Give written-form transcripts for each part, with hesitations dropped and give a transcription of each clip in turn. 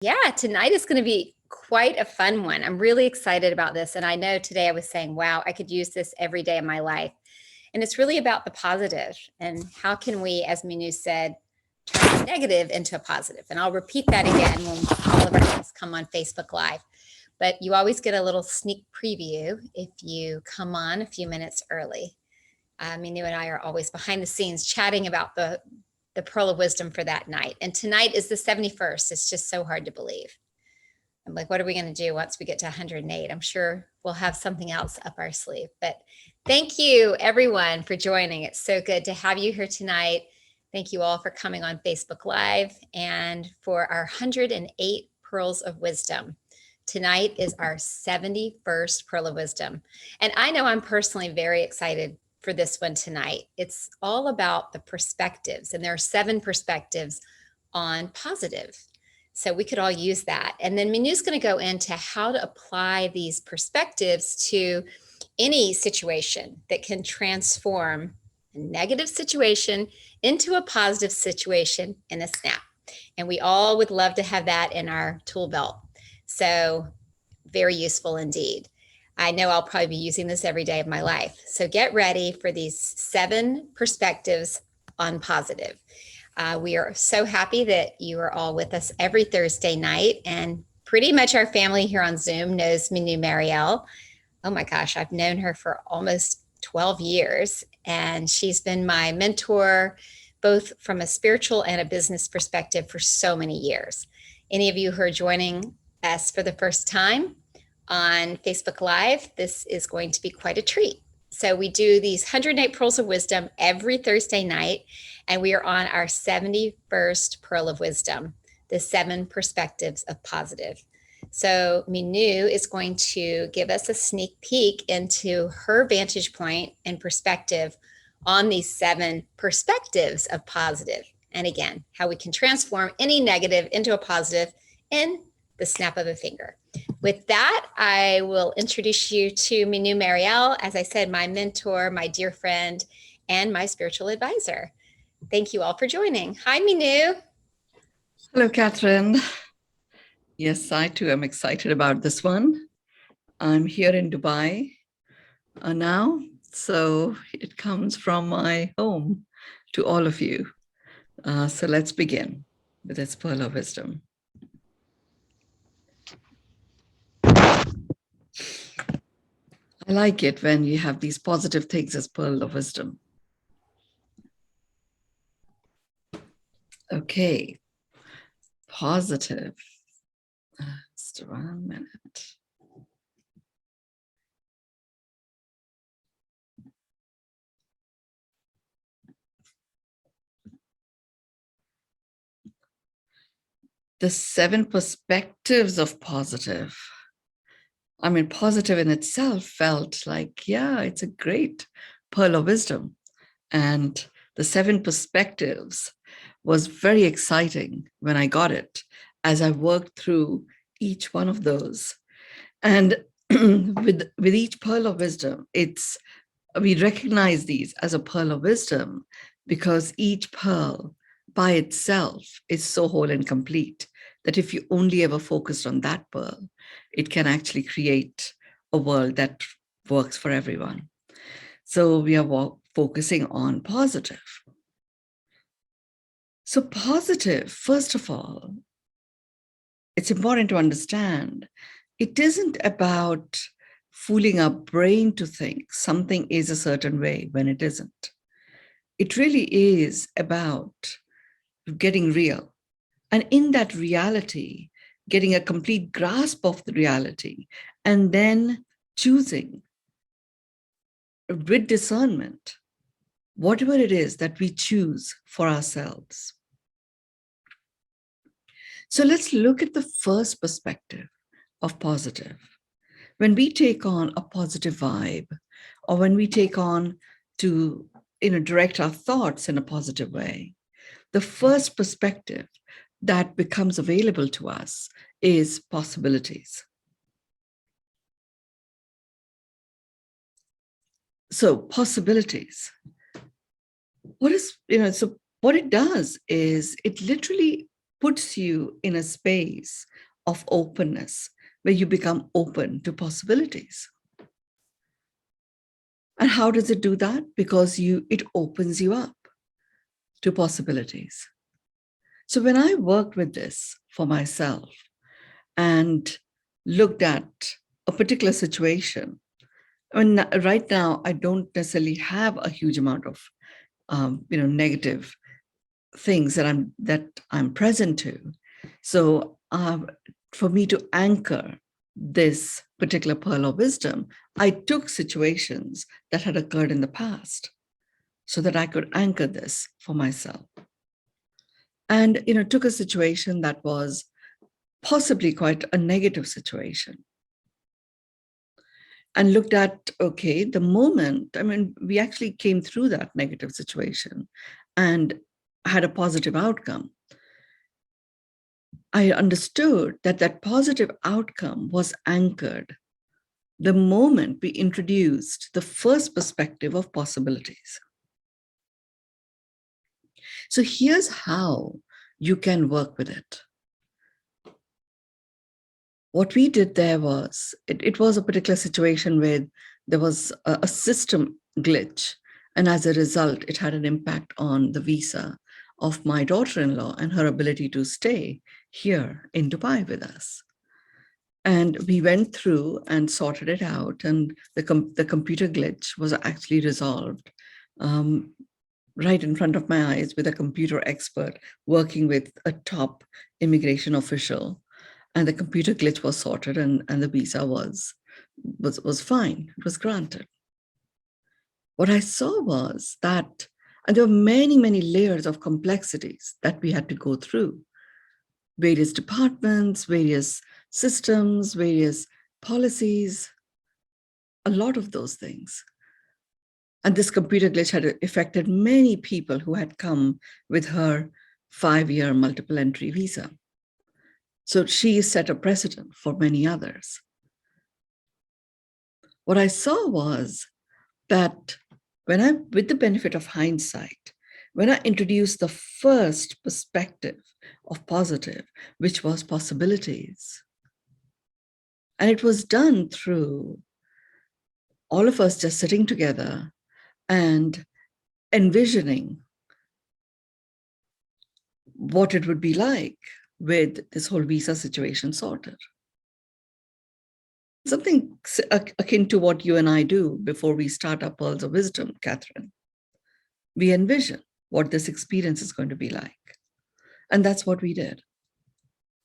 Yeah, tonight is going to be quite a fun one. I'm really excited about this. And I know today I was saying, wow, I could use this every day of my life. And it's really about the positive and how can we, as Mynoo said, turn the negative into a positive. And I'll repeat that again when all of our guests come on Facebook Live. But you always get a little sneak preview if you come on a few minutes early. Mynoo and I are always behind the scenes chatting about the Pearl of Wisdom for that night. And tonight is the 71st. It's just so hard to believe. I'm like, what are we going to do once we get to 108? I'm sure we'll have something else up our sleeve. But thank you, everyone, for joining. It's so good to have you here tonight. Thank you all for coming on Facebook Live and for our 108 Pearls of Wisdom. Tonight is our 71st Pearl of Wisdom. And I know I'm personally very excited for this one tonight. It's all about the perspectives, and there are 7 perspectives on positive. So we could all use that. And then Mynoo's going to go into how to apply these perspectives to any situation that can transform a negative situation into a positive situation in a snap. And we all would love to have that in our tool belt. So very useful indeed. I know I'll probably be using this every day of my life. So get ready for these 7 perspectives on positive. We are so happy that you are all with us every Thursday night, and pretty much our family here on Zoom knows Mynoo Maryel. Oh my gosh, I've known her for almost 12 years, and she's been my mentor, both from a spiritual and a business perspective for so many years. Any of you who are joining us for the first time on Facebook Live, this is going to be quite a treat. So we do these 108 Pearls of Wisdom every Thursday night, and we are on our 71st Pearl of Wisdom, the 7 perspectives of positive. So Mynoo is going to give us a sneak peek into her vantage point and perspective on these 7 perspectives of positive. And again, how we can transform any negative into a positive in the snap of a finger. With that, I will introduce you to Mynoo Maryel, as I said, my mentor, my dear friend, and my spiritual advisor. Thank you all for joining. Hi, Mynoo. Hello, Catherine. Yes, I too am excited about this one. I'm here in Dubai now, so it comes from my home to all of you. So let's begin with this Pearl of Wisdom. I like it when you have these positive things as Pearl of Wisdom. Okay, positive. Just 1 minute. The 7 perspectives of positive. I mean, positive in itself felt like, yeah, it's a great Pearl of Wisdom. And the 7 perspectives was very exciting when I got it, as I worked through each one of those. And with each Pearl of Wisdom, we recognize these as a Pearl of Wisdom because each pearl by itself is so whole and complete that if you only ever focused on that pearl, it can actually create a world that works for everyone. So we are focusing on positive. So positive, first of all, it's important to understand it isn't about fooling our brain to think something is a certain way when it isn't. It really is about getting real. And in that reality, getting a complete grasp of the reality, and then choosing with discernment, whatever it is that we choose for ourselves. So let's look at the first perspective of positive. When we take on a positive vibe, or when we take on to direct our thoughts in a positive way, the first perspective that becomes available to us is possibilities. So possibilities. What it does is it literally puts you in a space of openness where you become open to possibilities. And how does it do that? Because it opens you up to possibilities. So when I worked with this for myself and looked at a particular situation, I mean, right now, I don't necessarily have a huge amount of negative things that I'm present to. So for me to anchor this particular pearl of wisdom, I took situations that had occurred in the past so that I could anchor this for myself. And took a situation that was possibly quite a negative situation and looked at, okay, the moment, I mean, we actually came through that negative situation and had a positive outcome. I understood that that positive outcome was anchored the moment we introduced the first perspective of possibilities. So here's how you can work with it. What we did there was, it was a particular situation where there was a system glitch. And as a result, it had an impact on the visa of my daughter-in-law and her ability to stay here in Dubai with us. And we went through and sorted it out. And the computer glitch was actually resolved right in front of my eyes with a computer expert working with a top immigration official. And the computer glitch was sorted and the visa was fine. It was granted. What I saw was that, and there were many, many layers of complexities that we had to go through. Various departments, various systems, various policies, a lot of those things. And this computer glitch had affected many people who had come with her 5-year multiple entry visa. So she set a precedent for many others. What I saw was that with the benefit of hindsight, when I introduced the first perspective of positive, which was possibilities, and it was done through all of us just sitting together and envisioning what it would be like with this whole visa situation sorted. Something akin to what you and I do before we start our Pearls of Wisdom, Catherine. We envision what this experience is going to be like. And that's what we did.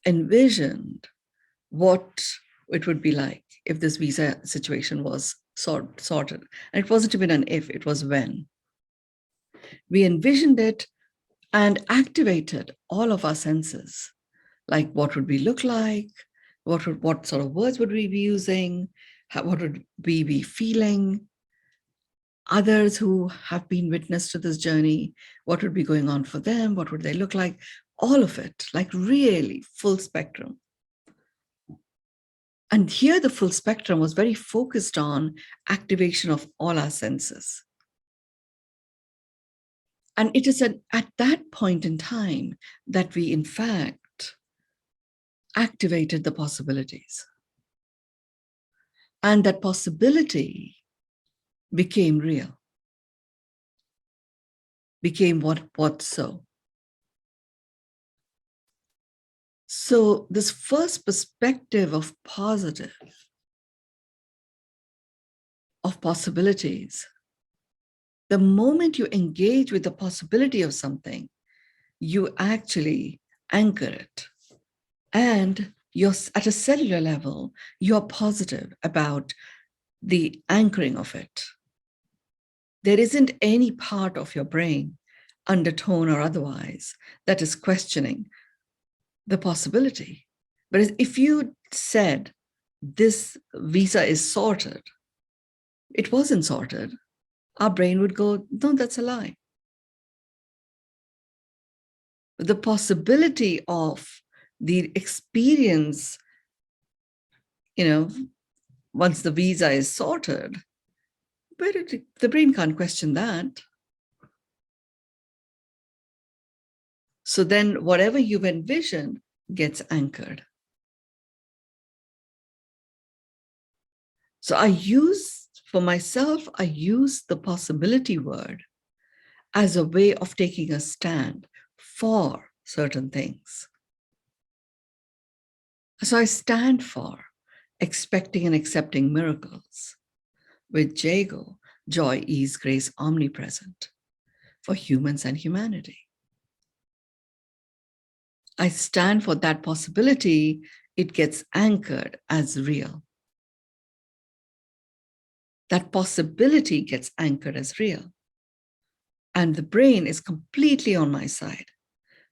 Envisioned what it would be like if this visa situation was sorted. And it wasn't even an if, it was when. We envisioned it and activated all of our senses, like what would we look like, what sort of words would we be using, what would we be feeling, others who have been witness to this journey, what would be going on for them, what would they look like, all of it, like really full spectrum. And here the full spectrum was very focused on activation of all our senses. And it is at that point in time that we, in fact, activated the possibilities. And that possibility became real, became what so. So this first perspective of positive, of possibilities, the moment you engage with the possibility of something, you actually anchor it. And you're at a cellular level, you're positive about the anchoring of it. There isn't any part of your brain, undertone or otherwise, that is questioning the possibility. But if you said, this visa is sorted, it wasn't sorted, our brain would go, no, that's a lie. The possibility of the experience, once the visa is sorted, but the brain can't question that. So then whatever you've envisioned gets anchored. So for myself, I use the possibility word as a way of taking a stand for certain things. So I stand for expecting and accepting miracles. With Jago, joy, ease, grace, omnipresent for humans and humanity. I stand for that possibility. It gets anchored as real. That possibility gets anchored as real. And the brain is completely on my side.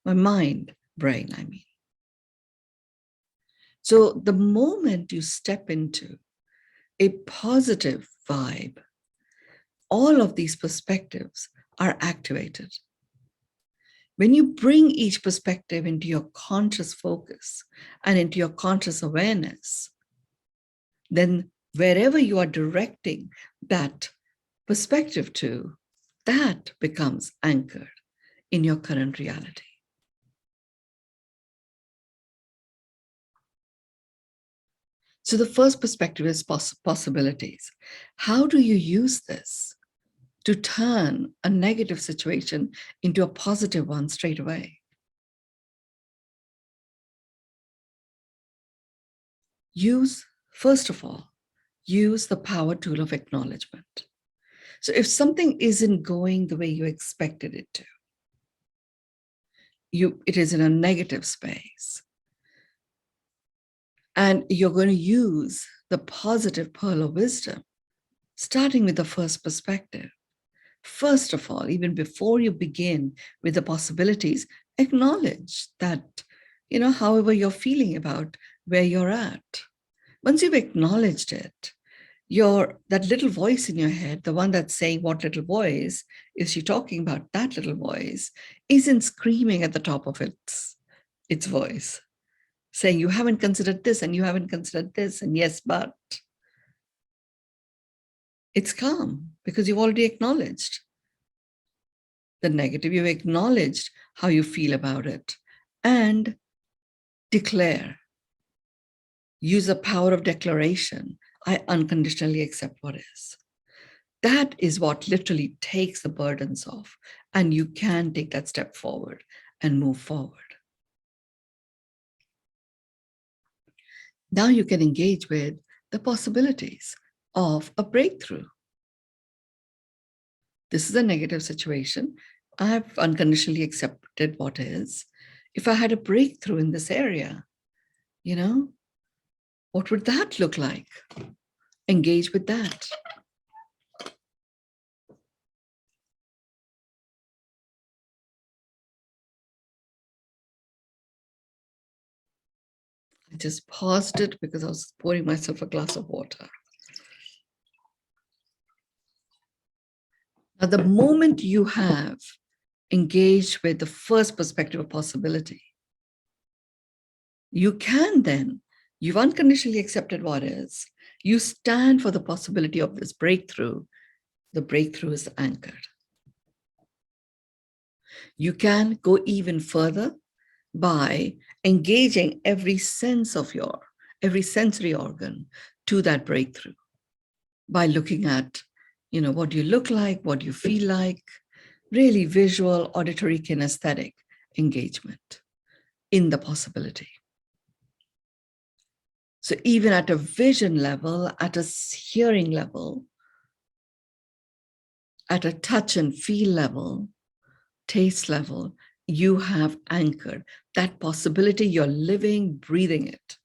My mind, brain, I mean. So the moment you step into a positive vibe, all of these perspectives are activated. When you bring each perspective into your conscious focus and into your conscious awareness, then wherever you are directing that perspective to, that becomes anchored in your current reality. So the first perspective is possibilities. How do you use this to turn a negative situation into a positive one straight away? First of all, use the power tool of acknowledgement. So if something isn't going the way you expected it to, it is in a negative space, and you're going to use the positive pearl of wisdom, starting with the first perspective. First of all, even before you begin with the possibilities, acknowledge that, however you're feeling about where you're at. Once you've acknowledged it, that little voice in your head, the one that's saying what little voice is she talking about, that little voice isn't screaming at the top of its voice, saying you haven't considered this and you haven't considered this and yes, but. It's calm because you've already acknowledged the negative. You've acknowledged how you feel about it and declare. Use the power of declaration. I unconditionally accept what is. That is what literally takes the burdens off, and you can take that step forward and move forward. Now you can engage with the possibilities of a breakthrough. This is a negative situation. I've unconditionally accepted what is. If I had a breakthrough in this area, what would that look like? Engage with that. I just paused it because I was pouring myself a glass of water. Now, the moment you have engaged with the first perspective of possibility, you can then, you've unconditionally accepted what is, you stand for the possibility of this breakthrough. The breakthrough is anchored. You can go even further by engaging every sensory organ to that breakthrough, by looking at, what do you look like, what do you feel like, really visual, auditory, kinesthetic engagement in the possibility. So even at a vision level, at a hearing level, at a touch and feel level, taste level, you have anchored that possibility. You're living, breathing it.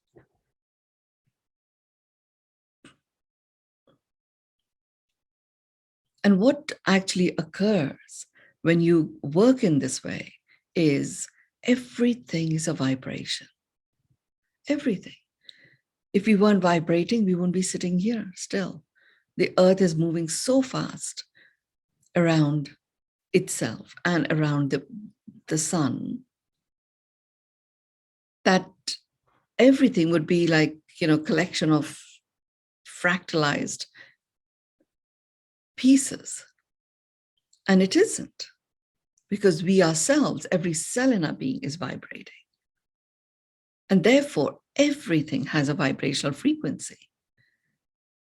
And what actually occurs when you work in this way is everything is a vibration. Everything. If we weren't vibrating, we wouldn't be sitting here still. The earth is moving so fast around itself and around the sun that everything would be like, collection of fractalized pieces. And it isn't. because we ourselves, every cell in our being is vibrating. And therefore, everything has a vibrational frequency.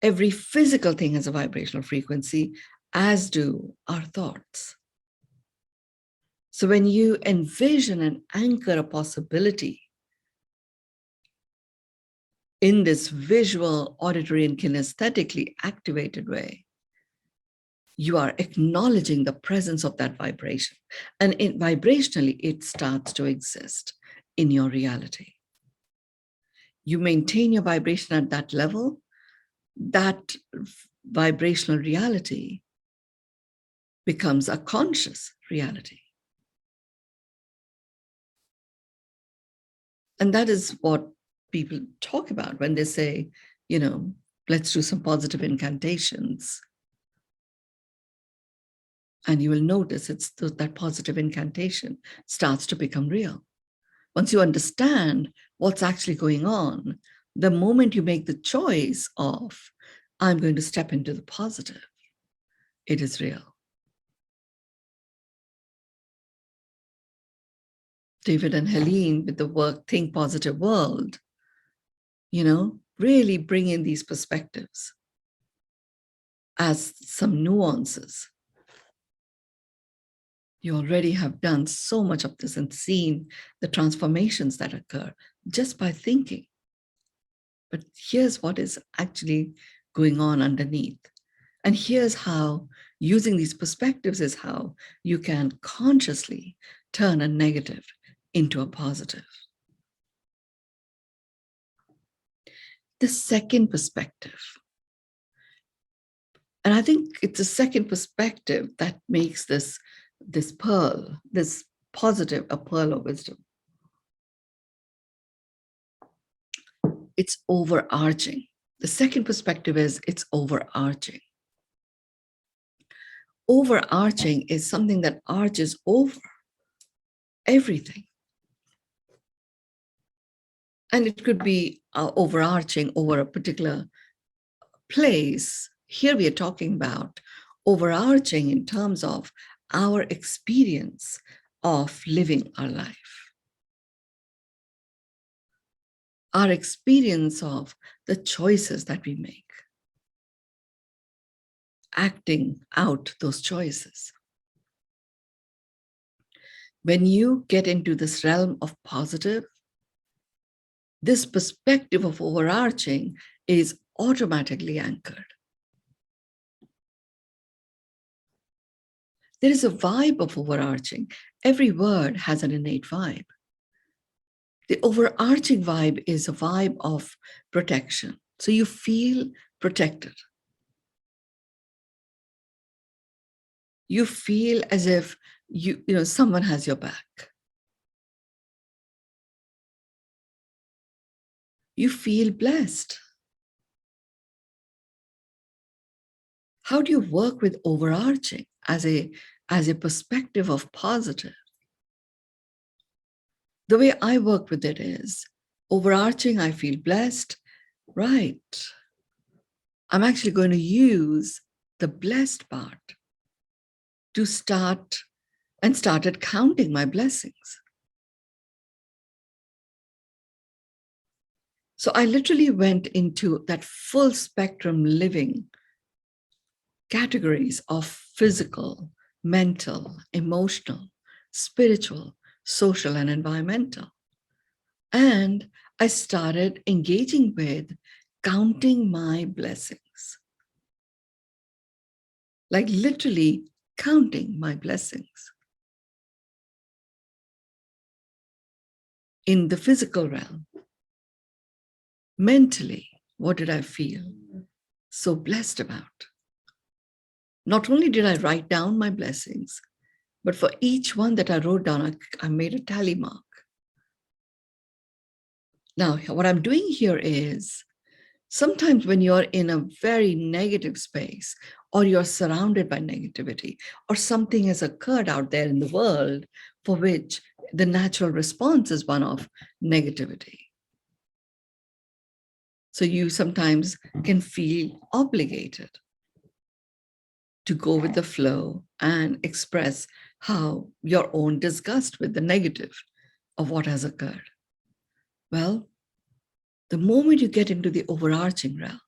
Every physical thing has a vibrational frequency, as do our thoughts. So when you envision and anchor a possibility in this visual, auditory, and kinesthetically activated way, you are acknowledging the presence of that vibration. And vibrationally, it starts to exist in your reality. You maintain your vibration at that level, that vibrational reality becomes a conscious reality. And that is what people talk about when they say, let's do some positive incantations. And you will notice it's that positive incantation starts to become real. Once you understand what's actually going on, the moment you make the choice of, I'm going to step into the positive, it is real. David and Helene with the work Think Positive World, really bring in these perspectives as some nuances. You already have done so much of this and seen the transformations that occur just by thinking. But here's what is actually going on underneath. And here's how using these perspectives is how you can consciously turn a negative into a positive. The second perspective, and I think it's the second perspective that makes this pearl, this positive, a pearl of wisdom. It's overarching. The second perspective is it's overarching. Overarching is something that arches over everything. And it could be overarching over a particular place. Here we are talking about overarching in terms of our experience of living our life. Our experience of the choices that we make. Acting out those choices. When you get into this realm of positive, this perspective of overarching is automatically anchored. There is a vibe of overarching. Every word has an innate vibe. The overarching vibe is a vibe of protection. So you feel protected. You feel as if someone has your back. You feel blessed. How do you work with overarching as a perspective of positive? The way I work with it is overarching, I feel blessed, right? I'm actually going to use the blessed part to started counting my blessings. So I literally went into that full spectrum living categories of physical, mental, emotional, spiritual, social, and environmental. And I started engaging with counting my blessings. Like literally counting my blessings. In the physical realm. Mentally, what did I feel so blessed about? Not only did I write down my blessings, but for each one that I wrote down, I made a tally mark. Now, what I'm doing here is sometimes when you're in a very negative space, or you're surrounded by negativity, or something has occurred out there in the world for which the natural response is one of negativity. So you sometimes can feel obligated to go with the flow and express how your own disgust with the negative of what has occurred. Well, the moment you get into the overarching realm,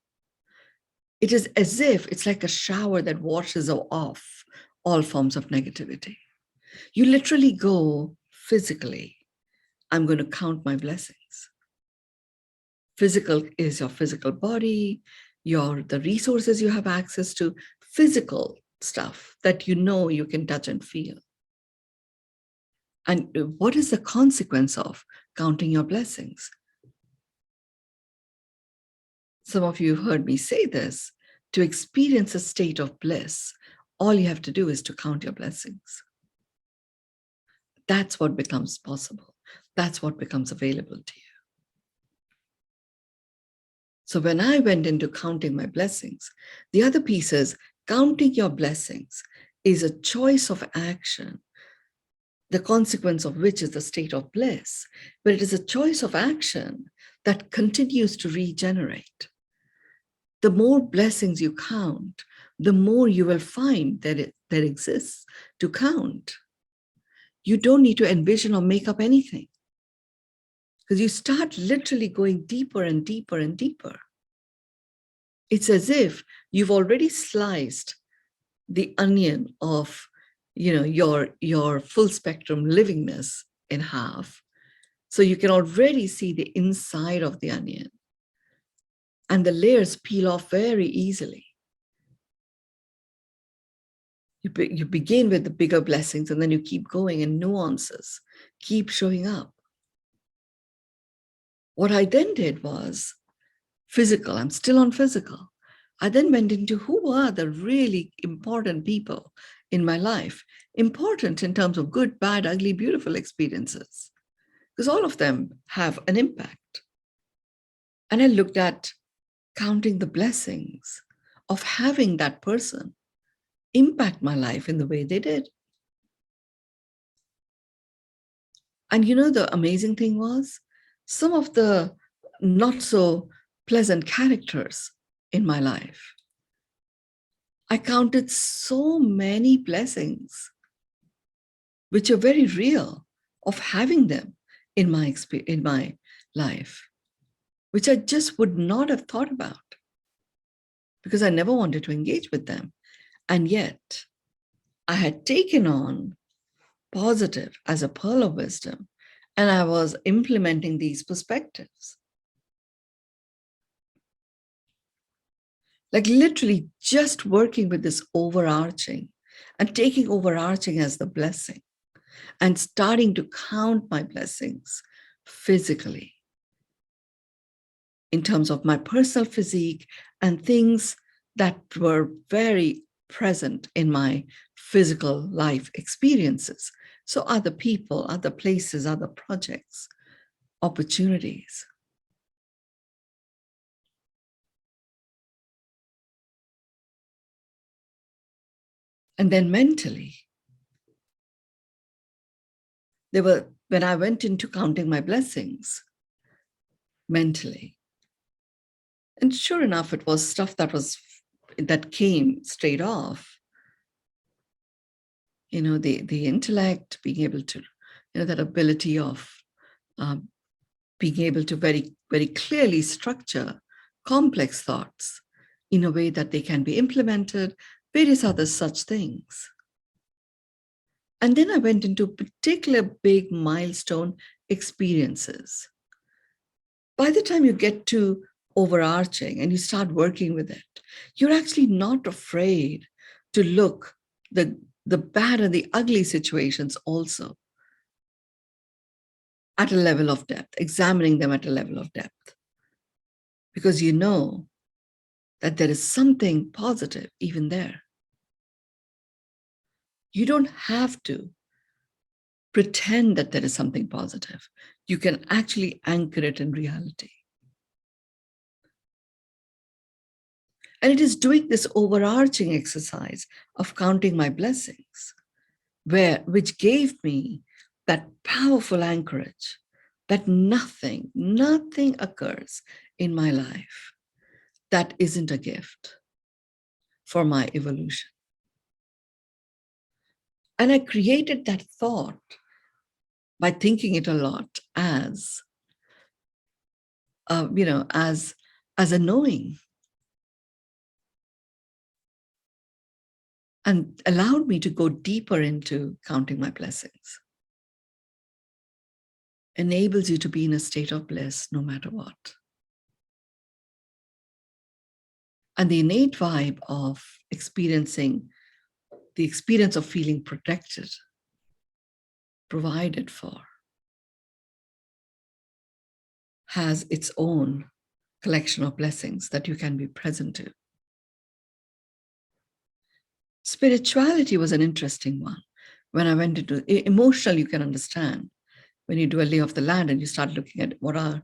it is as if it's like a shower that washes off all forms of negativity. You literally go physically, I'm going to count my blessings. Physical is your physical body, the resources you have access to, physical stuff that you know you can touch and feel. And what is the consequence of counting your blessings? Some of you have heard me say this. To experience a state of bliss, all you have to do is to count your blessings. That's what becomes possible. That's what becomes available to you. So when I went into counting my blessings, the other piece is counting your blessings is a choice of action, the consequence of which is the state of bliss, but it is a choice of action that continues to regenerate. The more blessings you count, the more you will find that there exists to count. You don't need to envision or make up anything, because you start literally going deeper and deeper and deeper. It's as if you've already sliced the onion of your full spectrum livingness in half. So you can already see the inside of the onion. And the layers peel off very easily. You begin with the bigger blessings, and then you keep going, and nuances keep showing up. What I then did was physical. I'm still on physical. I then went into who are the really important people in my life, important in terms of good, bad, ugly, beautiful experiences, because all of them have an impact. And I looked at counting the blessings of having that person impact my life in the way they did. And the amazing thing was, some of the not so pleasant characters in my life, I counted so many blessings, which are very real, of having them in my life, which I just would not have thought about because I never wanted to engage with them. And yet I had taken on positive as a pearl of wisdom, and I was implementing these perspectives. Like literally just working with this overarching and taking overarching as the blessing and starting to count my blessings physically in terms of my personal physique and things that were very present in my physical life experiences. So other people, other places, other projects, opportunities. And then mentally, when I went into counting my blessings mentally, and sure enough, it was stuff that came straight off. The intellect, being able to, that ability of being able to very, very clearly structure complex thoughts in a way that they can be implemented, various other such things. And then I went into particular big milestone experiences. By the time you get to overarching and you start working with it, you're actually not afraid to look the bad and the ugly situations also at a level of depth, examining them at a level of depth, because you know that there is something positive even there. You don't have to pretend that there is something positive. You can actually anchor it in reality. And it is doing this overarching exercise of counting my blessings, which gave me that powerful anchorage that nothing occurs in my life that isn't a gift for my evolution. And I created that thought by thinking it a lot as, as a knowing, and allowed me to go deeper into counting my blessings. Enables you to be in a state of bliss no matter what. And the innate vibe of experiencing the experience of feeling protected, provided for, has its own collection of blessings that you can be present to. Spirituality was an interesting one. When I went into emotional, you can understand. When you do a lay of the land and you start looking at what are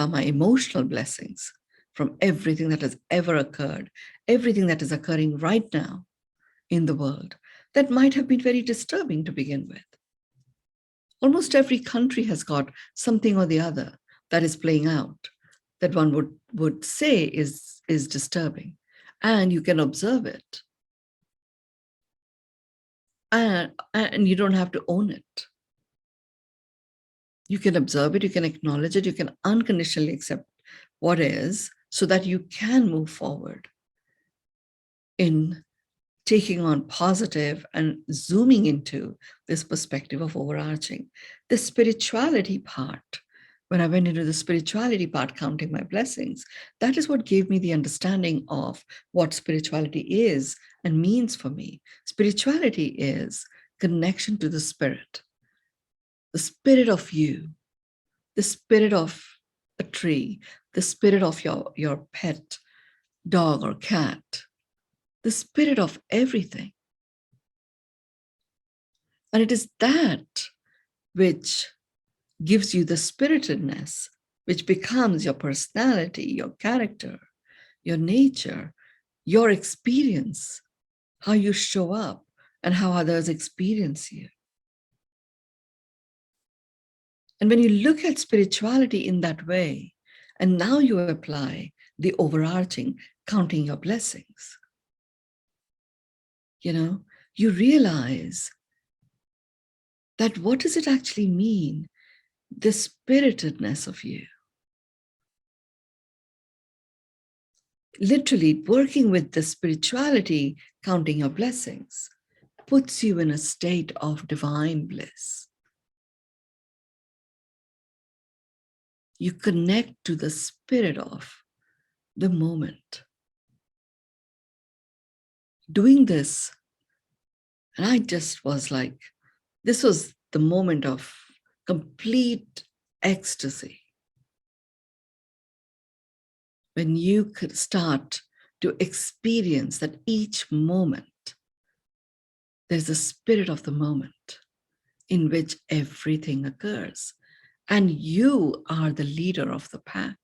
my emotional blessings from everything that has ever occurred, everything that is occurring right now in the world, that might have been very disturbing to begin with. Almost every country has got something or the other that is playing out that one would say is disturbing. And you can observe it. And you don't have to own it. You can observe it, you can acknowledge it, you can unconditionally accept what is so that you can move forward in taking on positive and zooming into this perspective of overarching. The spirituality part, when I went into the spirituality part, counting my blessings, that is what gave me the understanding of what spirituality is and means for me. Spirituality is connection to the spirit of you, the spirit of a tree, the spirit of your pet, dog or cat, the spirit of everything. And it is that which gives you the spiritedness, which becomes your personality, your character, your nature, your experience, how you show up and how others experience you. And when you look at spirituality in that way, and now you apply the overarching, counting your blessings, you realize that what does it actually mean, the spiritedness of you? Literally working with the spirituality, counting your blessings, puts you in a state of divine bliss. You connect to the spirit of the moment. Doing this, and I just was like, this was the moment of complete ecstasy. When you could start to experience that each moment, there's a spirit of the moment in which everything occurs. And you are the leader of the pack.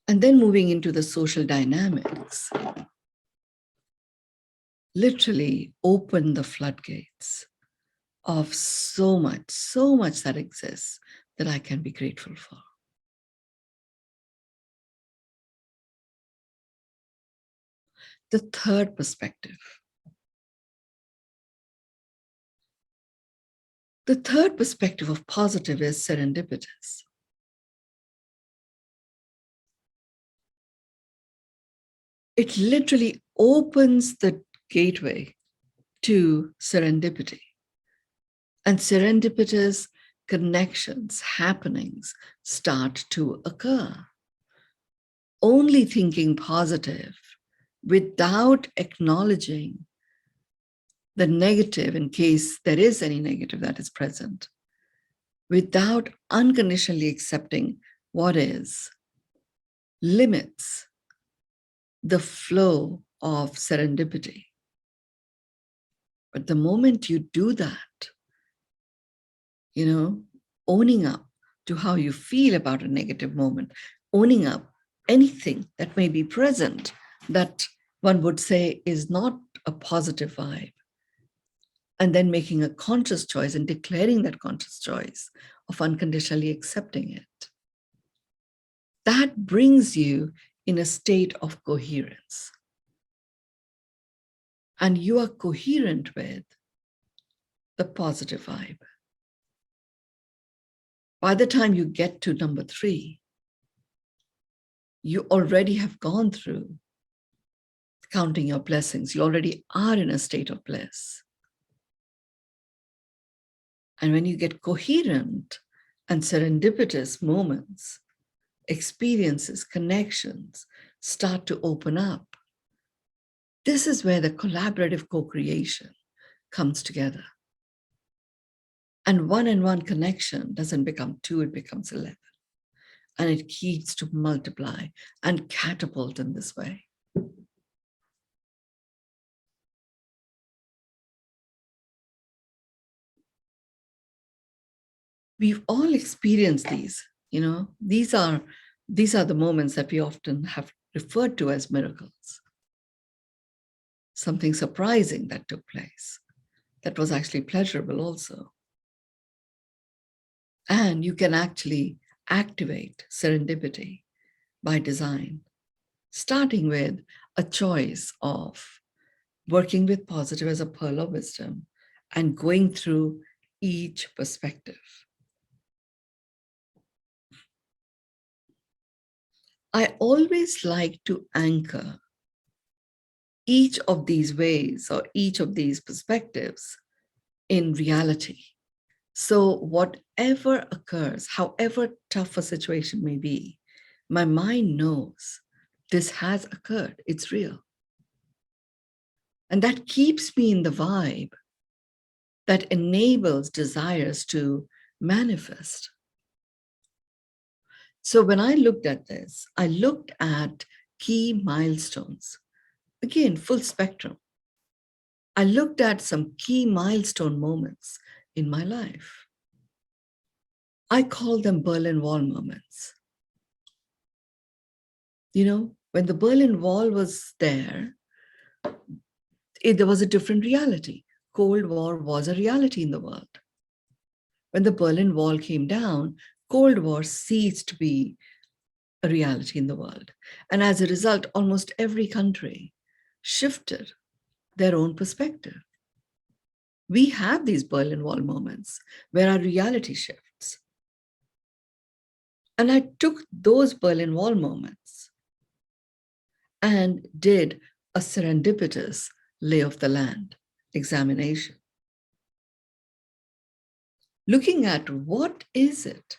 And then moving into the social dynamics, literally open the floodgates of so much that exists that I can be grateful for. The third perspective. The third perspective of positive is serendipitous. It literally opens the gateway to serendipity. And serendipitous connections, happenings start to occur. Only thinking positive without acknowledging the negative, in case there is any negative that is present, without unconditionally accepting what is, limits the flow of serendipity. But the moment you do that, owning up to how you feel about a negative moment, owning up anything that may be present that one would say is not a positive vibe, and then making a conscious choice and declaring that conscious choice of unconditionally accepting it. that brings you in a state of coherence. And you are coherent with the positive vibe. By the time you get to number 3, you already have gone through counting your blessings. You already are in a state of bliss. And when you get coherent and serendipitous moments, experiences, connections start to open up, this is where the collaborative co-creation comes together. And one connection doesn't become 2, it becomes 11. And it keeps to multiply and catapult in this way. We've all experienced these, these are the moments that we often have referred to as miracles. Something surprising that took place, that was actually pleasurable also. And you can actually activate serendipity by design, starting with a choice of working with positive as a pearl of wisdom and going through each perspective. I always like to anchor each of these ways or each of these perspectives in reality. So whatever occurs, however tough a situation may be, my mind knows this has occurred, it's real. And that keeps me in the vibe that enables desires to manifest. So when I looked at this, I looked at key milestones. Again, full spectrum. I looked at some key milestone moments in my life. I call them Berlin Wall moments. When the Berlin Wall was there was a different reality. Cold War was a reality in the world. When the Berlin Wall came down, Cold War ceased to be a reality in the world. And as a result, almost every country shifted their own perspective. We have these Berlin Wall moments where our reality shifts. And I took those Berlin Wall moments and did a serendipitous lay of the land examination. Looking at what is it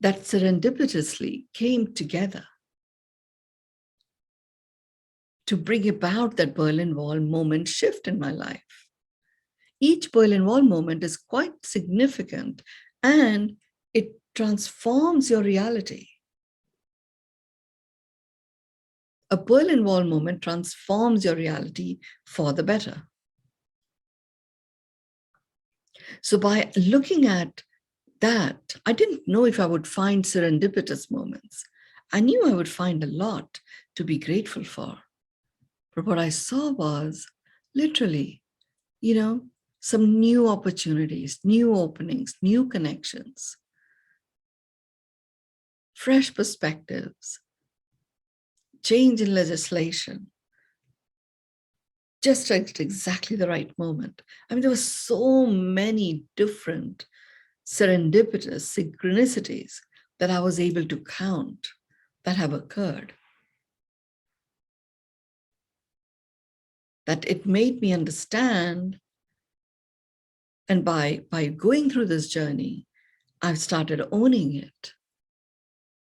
that serendipitously came together to bring about that Berlin Wall moment shift in my life. Each Berlin Wall moment is quite significant and it transforms your reality. A Berlin Wall moment transforms your reality for the better. So by looking at that, I didn't know if I would find serendipitous moments. I knew I would find a lot to be grateful for. But what I saw was literally, some new opportunities, new openings, new connections, fresh perspectives, change in legislation, just at exactly the right moment. I mean, there were so many different serendipitous synchronicities that I was able to count that have occurred. That it made me understand, and by going through this journey, I've started owning it.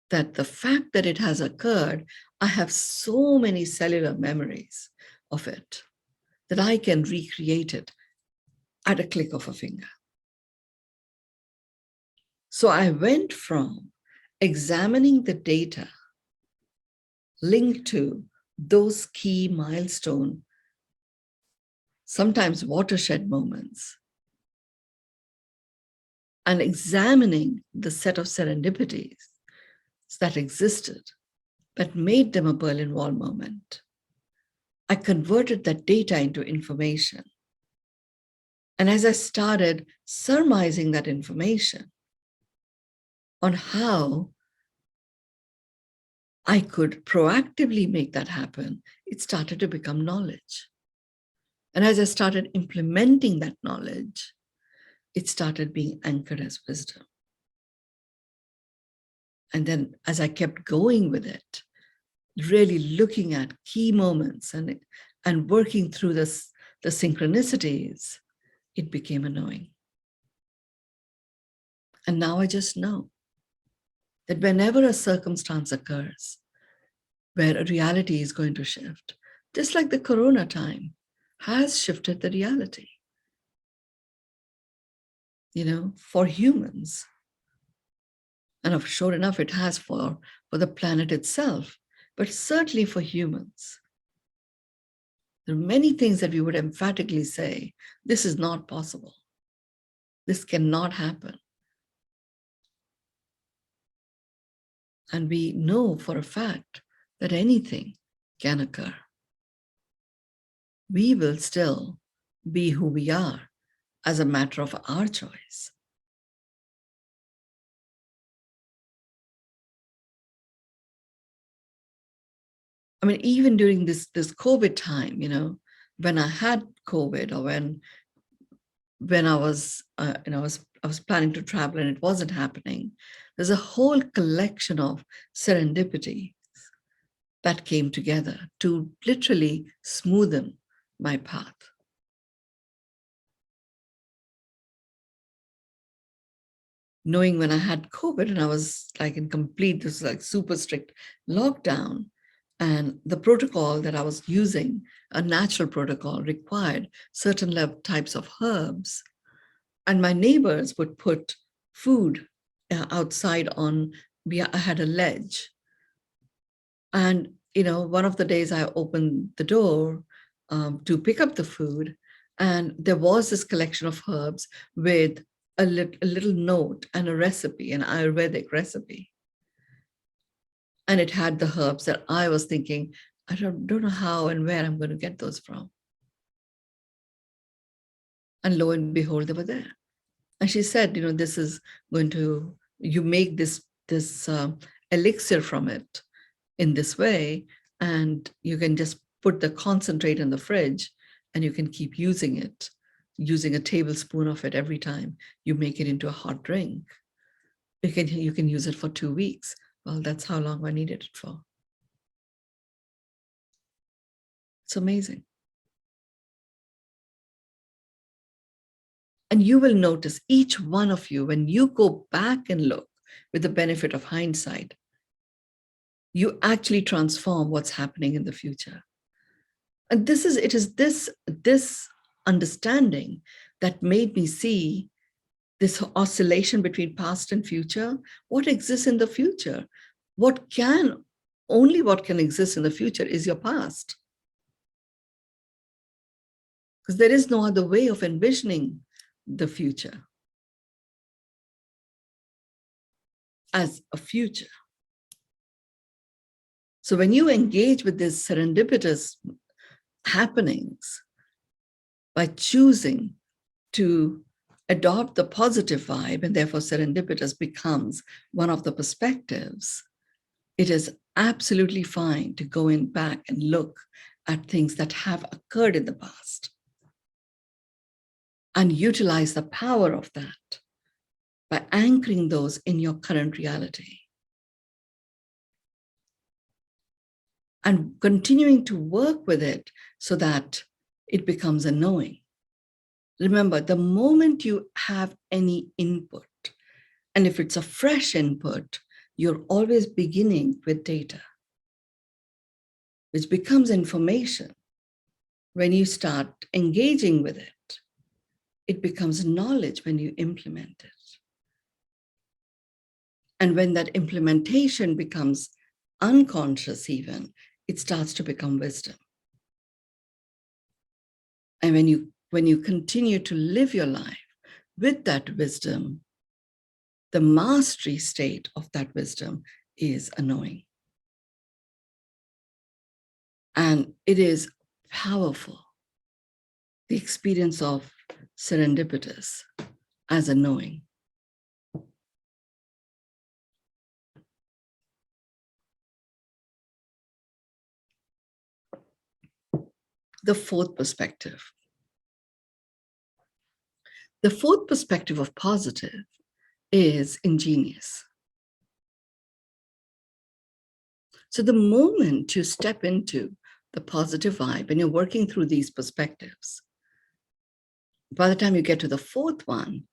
That the fact that it has occurred, I have so many cellular memories of it that I can recreate it at a click of a finger. So I went from examining the data linked to those key milestone, sometimes watershed moments, and examining the set of serendipities that existed, that made them a Berlin Wall moment. I converted that data into information. And as I started surmising that information on how I could proactively make that happen. It started to become knowledge. And as I started implementing that knowledge, it started being anchored as wisdom. And then as I kept going with it, really looking at key moments and working through the synchronicities, it became a knowing. And now I just know that whenever a circumstance occurs where a reality is going to shift, just like the Corona time has shifted the reality, for humans. And sure enough, it has for the planet itself, but certainly for humans. There are many things that we would emphatically say, this is not possible. This cannot happen. And we know for a fact that anything can occur. We will still be who we are as a matter of our choice. I mean, even during this COVID time, when I had COVID, or when I was, I was planning to travel and it wasn't happening, there's a whole collection of serendipity that came together to literally smoothen my path. Knowing when I had COVID and I was like in complete, this was like super strict lockdown, and the protocol that I was using, a natural protocol, required certain types of herbs. And my neighbors would put food outside I had a ledge. And, one of the days I opened the door to pick up the food, and there was this collection of herbs with a little note and a recipe, an Ayurvedic recipe. And it had the herbs that I was thinking, I don't know how and where I'm going to get those from. And lo and behold, they were there. And she said, this is going to, you make this elixir from it in this way, and you can just put the concentrate in the fridge and you can keep using it, using a tablespoon of it every time you make it into a hot drink. You can use it for 2 weeks. Well, that's how long I needed it for. It's amazing. And you will notice, each one of you, when you go back and look with the benefit of hindsight, you actually transform what's happening in the future. And it is this understanding that made me see this oscillation between past and future. What exists in the future? Only what can exist in the future is your past. Because there is no other way of envisioning the future as a future. So when you engage with these serendipitous happenings by choosing to adopt the positive vibe, and therefore serendipitous becomes one of the perspectives, it is absolutely fine to go in back and look at things that have occurred in the past and utilize the power of that by anchoring those in your current reality and continuing to work with it so that it becomes a knowing. Remember, the moment you have any input, and if it's a fresh input, you're always beginning with data, which becomes information. When you start engaging with it, it becomes knowledge when you implement it. And when that implementation becomes unconscious even, it starts to become wisdom. And when you continue to live your life with that wisdom, the mastery state of that wisdom is a knowing. And it is powerful, the experience of serendipitous as a knowing. the fourth perspective. The fourth perspective of positive is ingenious. So the moment you step into the positive vibe and you're working through these perspectives, by the time you get to the fourth one,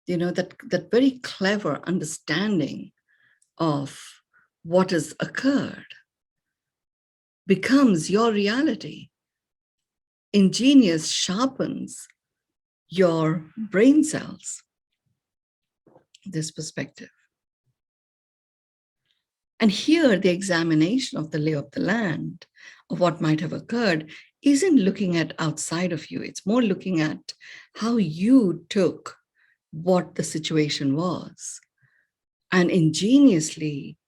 that very clever understanding of what has occurred becomes your reality. Ingenious sharpens your brain cells, this perspective. And here, the examination of the lay of the land, of what might have occurred, isn't looking at outside of you. It's more looking at how you took what the situation was and ingeniously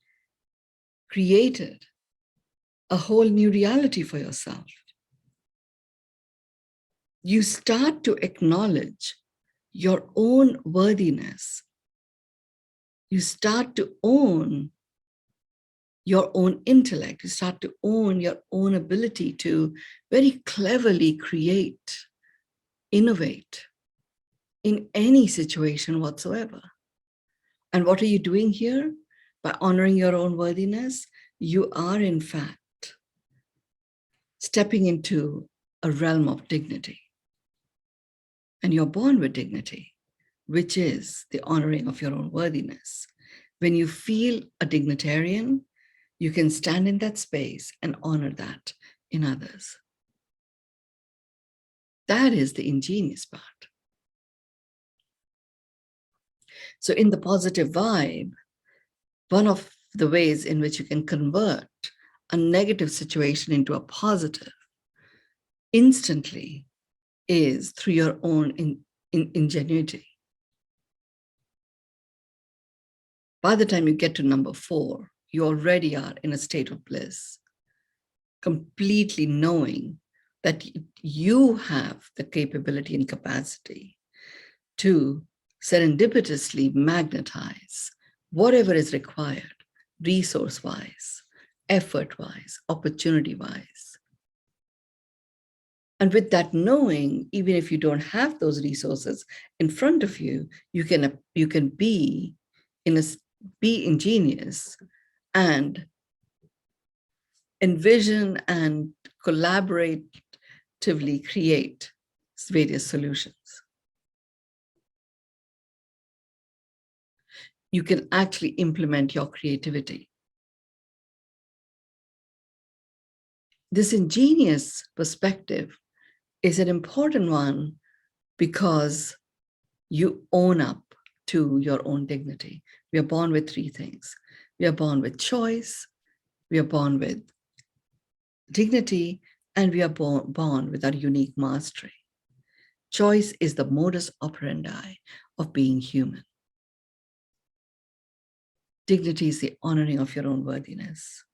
created a whole new reality for yourself. You start to acknowledge your own worthiness. You start to own your own intellect. You start to own your own ability to very cleverly create, innovate in any situation whatsoever. And what are you doing here? By honoring your own worthiness, you are in fact stepping into a realm of dignity. And you're born with dignity, which is the honoring of your own worthiness. When you feel a dignitarian, you can stand in that space and honor that in others. That is the ingenious part. So in the positive vibe, one of the ways in which you can convert a negative situation into a positive instantly is through your own ingenuity. By the time you get to number 4, you already are in a state of bliss, completely knowing that you have the capability and capacity to serendipitously magnetize whatever is required, resource-wise, effort-wise, opportunity-wise. And with that knowing, even if you don't have those resources in front of you, you can be ingenious and envision and collaboratively create various solutions. You can actually implement your creativity. This ingenious perspective is an important one because you own up to your own dignity. We are born with 3 things. We are born with choice, we are born with dignity, and we are born with our unique mastery. Choice is the modus operandi of being human. Dignity is the honoring of your own worthiness.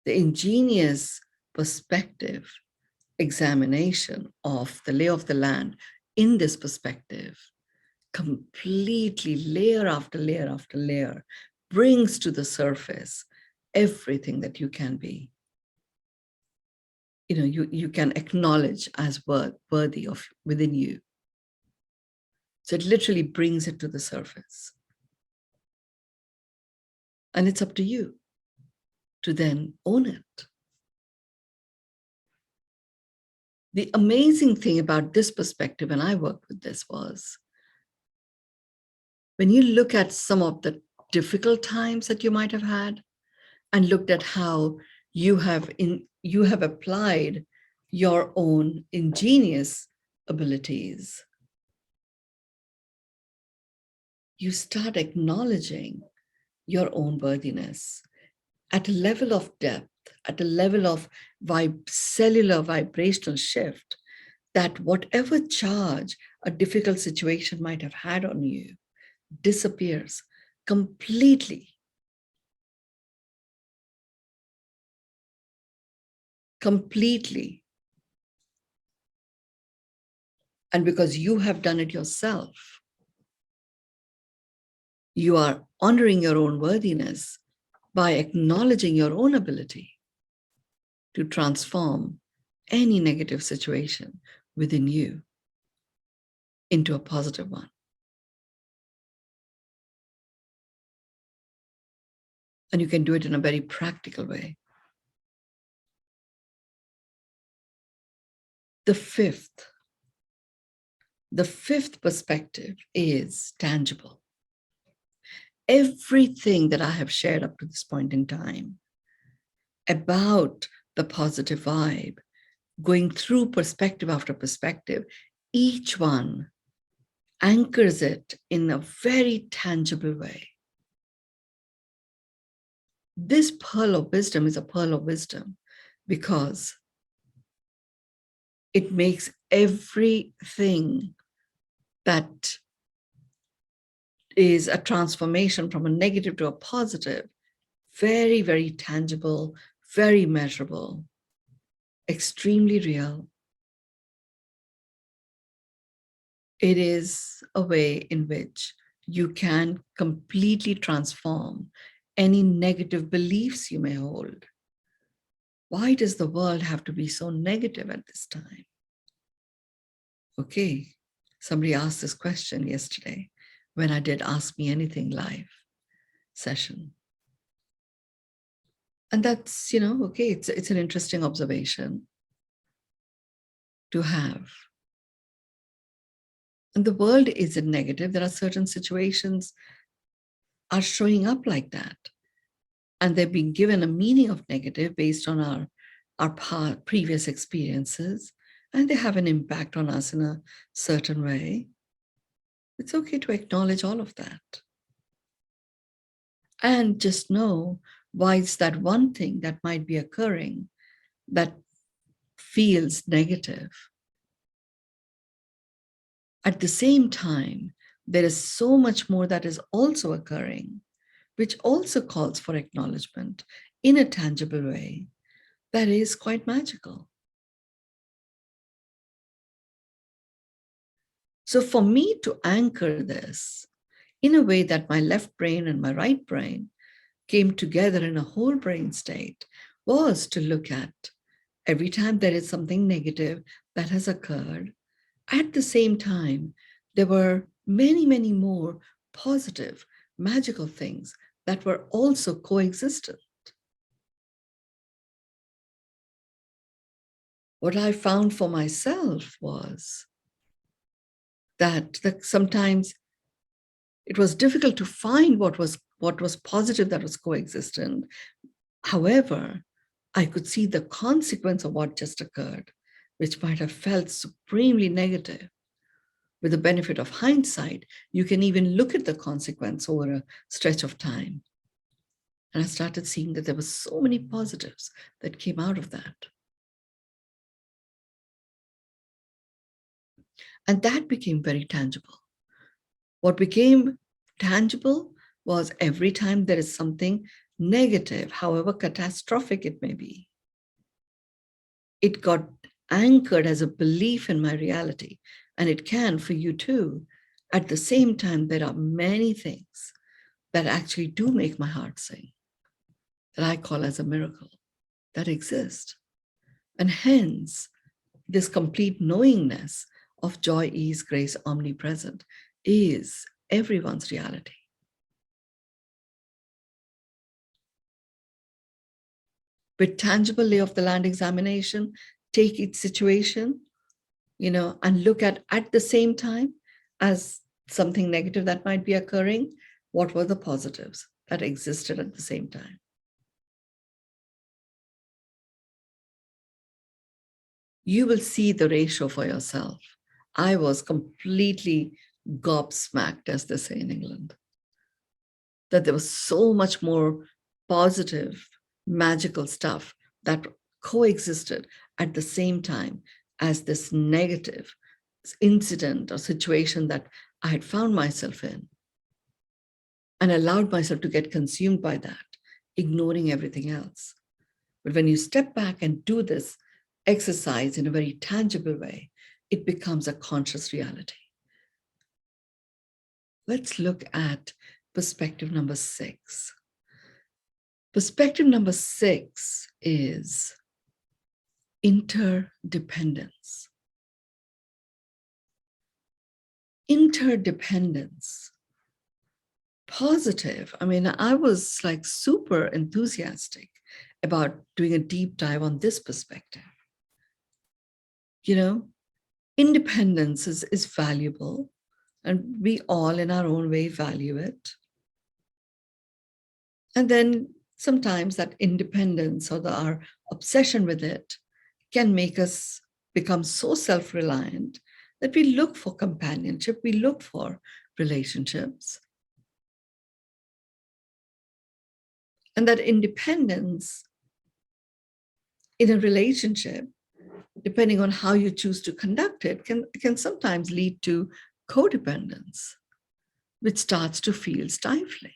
The ingenious perspective examination of the lay of the land in this perspective completely, layer after layer after layer, brings to the surface everything that you can be. You can acknowledge as worthy of within you. So it literally brings it to the surface. And it's up to you to then own it. The amazing thing about this perspective, and I worked with this, was when you look at some of the difficult times that you might have had and looked at how you have applied your own ingenious abilities, you start acknowledging your own worthiness at a level of depth, at a level of cellular vibrational shift, that whatever charge a difficult situation might have had on you disappears completely. Completely. And because you have done it yourself, you are honoring your own worthiness by acknowledging your own ability to transform any negative situation within you into a positive one. And you can do it in a very practical way. The fifth perspective is tangible. Everything that I have shared up to this point in time about the positive vibe, going through perspective after perspective, each one anchors it in a very tangible way. This pearl of wisdom is a pearl of wisdom because it makes everything that is a transformation from a negative to a positive very, very tangible, very measurable, extremely real. It is a way in which you can completely transform any negative beliefs you may hold. Why does the world have to be so negative at this time? Okay, somebody asked this question yesterday when I did Ask Me Anything live session. And that's, okay, it's an interesting observation to have. And the world isn't negative. There are certain situations are showing up like that. And they've been given a meaning of negative based on our previous experiences. And they have an impact on us in a certain way. It's okay to acknowledge all of that. And just know why it's that one thing that might be occurring that feels negative. At the same time, there is so much more that is also occurring, which also calls for acknowledgement in a tangible way that is quite magical. So for me to anchor this in a way that my left brain and my right brain came together in a whole brain state was to look at every time there is something negative that has occurred. At the same time, there were many, many more positive, magical things that were also coexistent. What I found for myself was that sometimes it was difficult to find what was positive that was coexistent. However, I could see the consequence of what just occurred, which might have felt supremely negative. With the benefit of hindsight, you can even look at the consequence over a stretch of time. And I started seeing that there were so many positives that came out of that. And that became very tangible. What became tangible was every time there is something negative, however catastrophic it may be, it got anchored as a belief in my reality. And it can for you too. At the same time, there are many things that actually do make my heart sing, that I call as a miracle, that exist. And hence, this complete knowingness of joy, ease, grace, omnipresent is everyone's reality. With tangible lay of the land examination, take each situation, and look at the same time as something negative that might be occurring, what were the positives that existed at the same time? You will see the ratio for yourself. I was completely gobsmacked, as they say in England, that there was so much more positive, magical stuff that coexisted at the same time as this negative incident or situation that I had found myself in, and allowed myself to get consumed by that, ignoring everything else. But when you step back and do this exercise in a very tangible way, it becomes a conscious reality. Let's look at perspective number 6. Perspective number 6 is interdependence. Interdependence. Positive. I mean, I was like super enthusiastic about doing a deep dive on this perspective. You know, independence is valuable, and we all in our own way value it. And then sometimes that independence or our obsession with it can make us become so self-reliant that we look for companionship, we look for relationships. And that independence in a relationship, depending on how you choose to conduct it, can sometimes lead to codependence, which starts to feel stifling.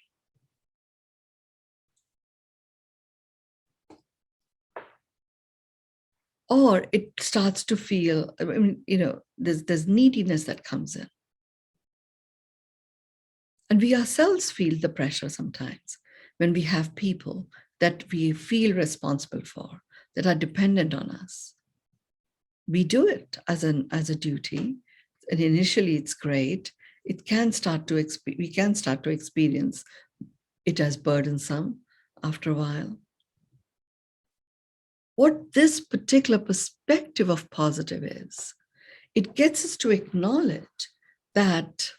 Or it starts to feel, I mean, there's neediness that comes in. And we ourselves feel the pressure sometimes when we have people that we feel responsible for, that are dependent on us. We do it as a duty, and initially it's great. We can start to experience it as burdensome after a while. What this particular perspective of positive is, it gets us to acknowledge that,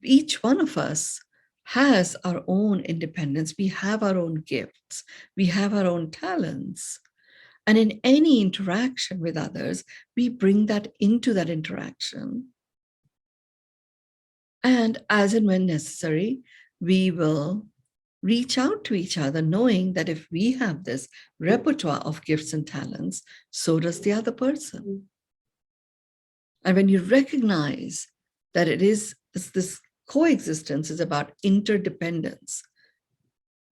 each one of us has our own independence. We have our own gifts. We have our own talents. And in any interaction with others, we bring that into that interaction. And as and when necessary, we will reach out to each other, knowing that if we have this repertoire of gifts and talents, so does the other person. And when you recognize that it is this coexistence is about interdependence,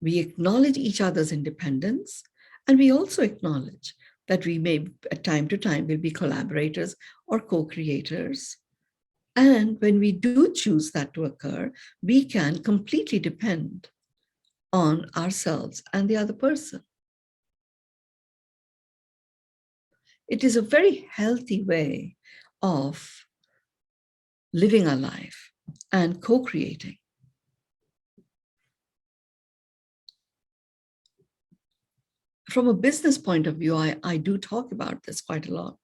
we acknowledge each other's independence, and we also acknowledge that we may, at time to time, will be collaborators or co-creators. And when we do choose that to occur, we can completely depend on ourselves and the other person. It is a very healthy way of living our life and co-creating. From a business point of view, I do talk about this quite a lot,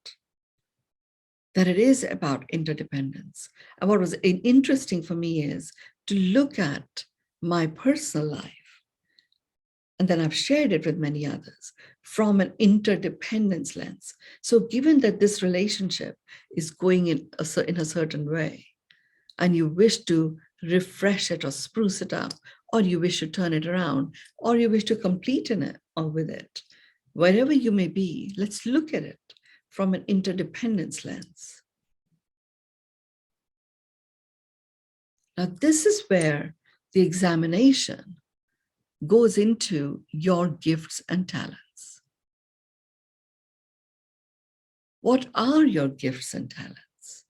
that it is about interdependence. And what was interesting for me is to look at my personal life, and then I've shared it with many others, from an interdependence lens. So given that this relationship is going in a certain way, and you wish to refresh it or spruce it up, or you wish to turn it around, or you wish to complete in it or with it, wherever you may be, let's look at it from an interdependence lens. Now, this is where the examination goes into your gifts and talents. What are your gifts and talents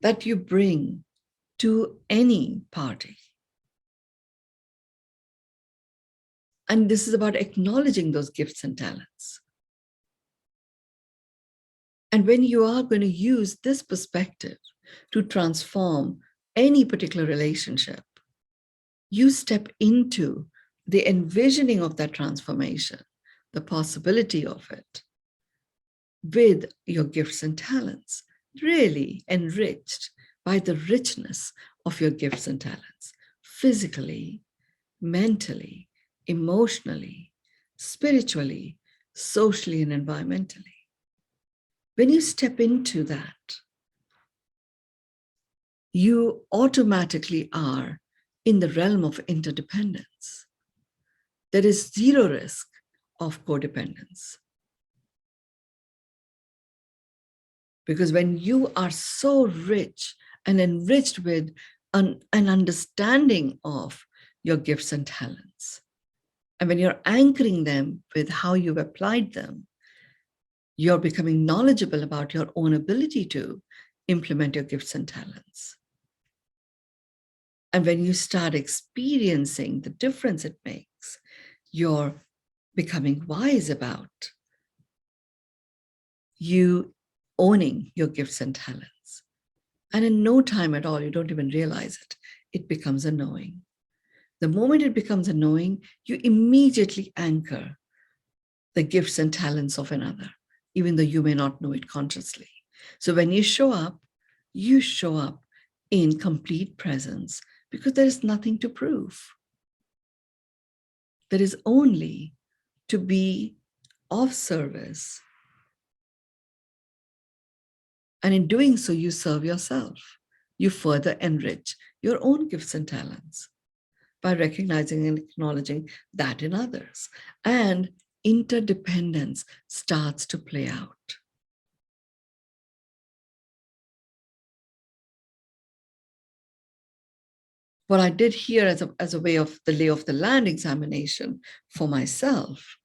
that you bring to any party? And this is about acknowledging those gifts and talents. And when you are going to use this perspective to transform any particular relationship, you step into the envisioning of that transformation, the possibility of it, with your gifts and talents, really enriched by the richness of your gifts and talents, physically, mentally, emotionally, spiritually, socially, and environmentally. When you step into that, you automatically are in the realm of interdependence. There is zero risk of codependence. Because when you are so rich and enriched with an understanding of your gifts and talents, and when you're anchoring them with how you've applied them, you're becoming knowledgeable about your own ability to implement your gifts and talents. And when you start experiencing the difference it makes, you're becoming wise about you owning your gifts and talents. And in no time at all, you don't even realize it. It becomes a knowing. The moment it becomes a knowing, you immediately anchor the gifts and talents of another, even though you may not know it consciously. So when you show up in complete presence because there is nothing to prove. There is only to be of service. And in doing so, you serve yourself. You further enrich your own gifts and talents by recognizing and acknowledging that in others. And interdependence starts to play out. What I did here as a way of the lay of the land examination for myself,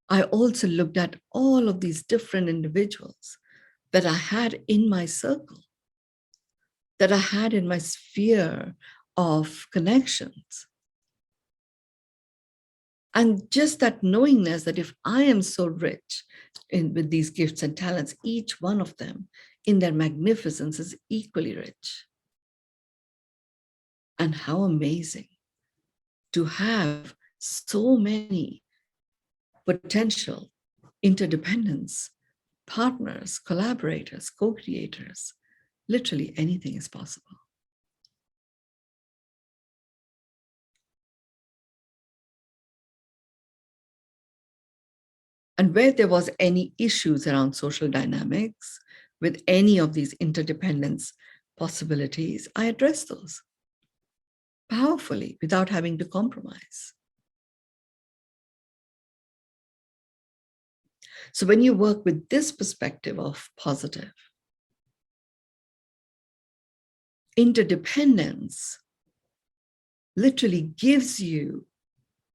I also looked at all of these different individuals that I had in my circle, that I had in my sphere of connections. And just that knowingness that if I am so rich with these gifts and talents, each one of them in their magnificence is equally rich. And how amazing to have so many potential interdependence, partners, collaborators, co-creators. Literally anything is possible. And where there was any issues around social dynamics with any of these interdependence possibilities, I addressed those powerfully without having to compromise. So when you work with this perspective of positive, interdependence literally gives you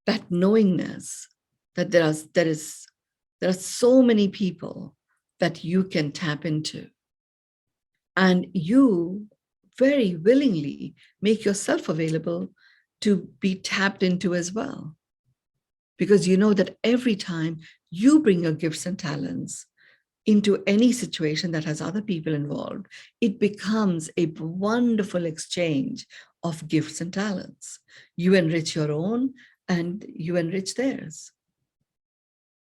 that knowingness that there are so many people that you can tap into. And you very willingly make yourself available to be tapped into as well. Because you know that every time you bring your gifts and talents into any situation that has other people involved, it becomes a wonderful exchange of gifts and talents. You enrich your own and you enrich theirs.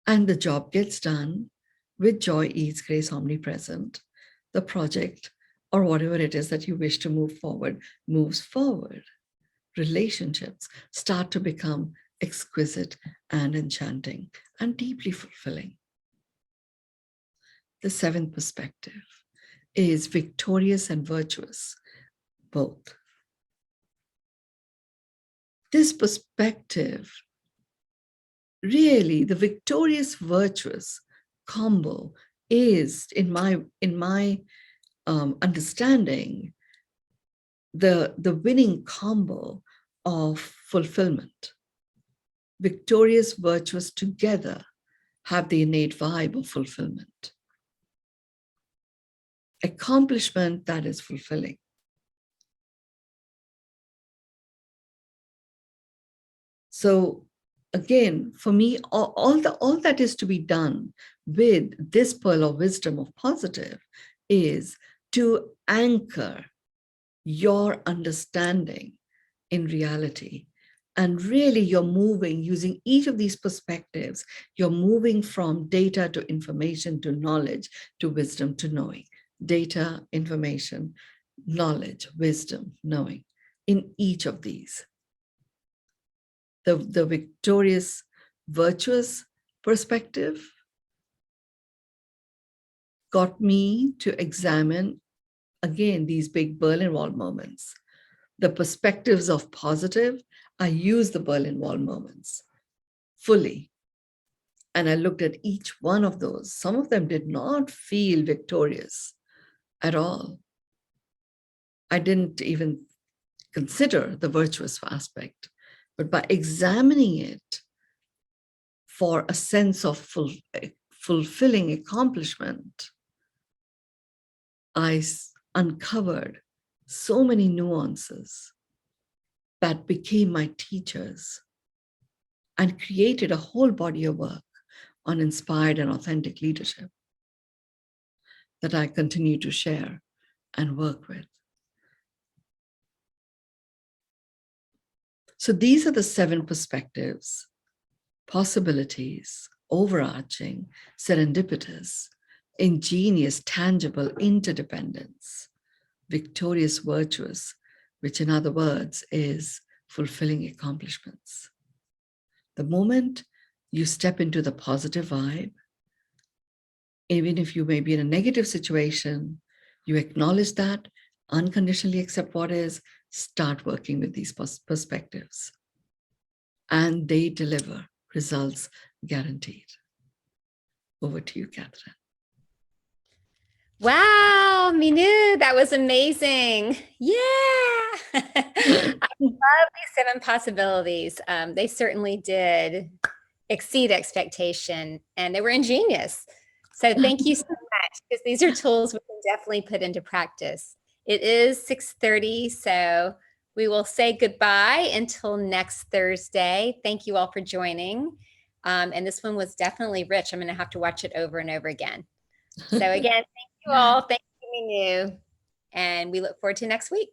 And the job gets done with joy, ease, grace, omnipresent. The project or whatever it is that you wish to move forward moves forward. Relationships start to become exquisite and enchanting and deeply fulfilling. The seventh perspective is victorious and virtuous, both. This perspective, really, the victorious virtuous combo is, in my understanding, the winning combo of fulfillment. Victorious, virtuous together have the innate vibe of fulfillment. Accomplishment that is fulfilling. So again, for me, all that is to be done with this pearl of wisdom of positive is to anchor your understanding in reality. And really, you're moving using each of these perspectives. You're moving from data to information to knowledge to wisdom to knowing. Data, information, knowledge, wisdom, knowing in each of these. The victorious, virtuous perspective got me to examine, again, these big Berlin Wall moments. The perspectives of positive, I use the Berlin Wall moments fully. And I looked at each one of those. Some of them did not feel victorious at all. I didn't even consider the virtuous aspect. But by examining it for a sense of fulfilling accomplishment, I uncovered so many nuances that became my teachers and created a whole body of work on inspired and authentic leadership. that I continue to share and work with. So these are the 7 perspectives, possibilities, overarching, serendipitous, ingenious, tangible, interdependence, victorious, virtuous, which in other words is fulfilling accomplishments. The moment you step into the positive vibe, even if you may be in a negative situation, you acknowledge that, unconditionally accept what is, start working with these perspectives. And they deliver results guaranteed. Over to you, Catherine. Wow, Mynoo, that was amazing. Yeah. I love these 7 possibilities. They certainly did exceed expectation and they were ingenious. So thank you so much, because these are tools we can definitely put into practice. It is 6:30, so we will say goodbye until next Thursday. Thank you all for joining. And this one was definitely rich. I'm going to have to watch it over and over again. So again, thank you all. Thank you, Mynoo. And we look forward to next week.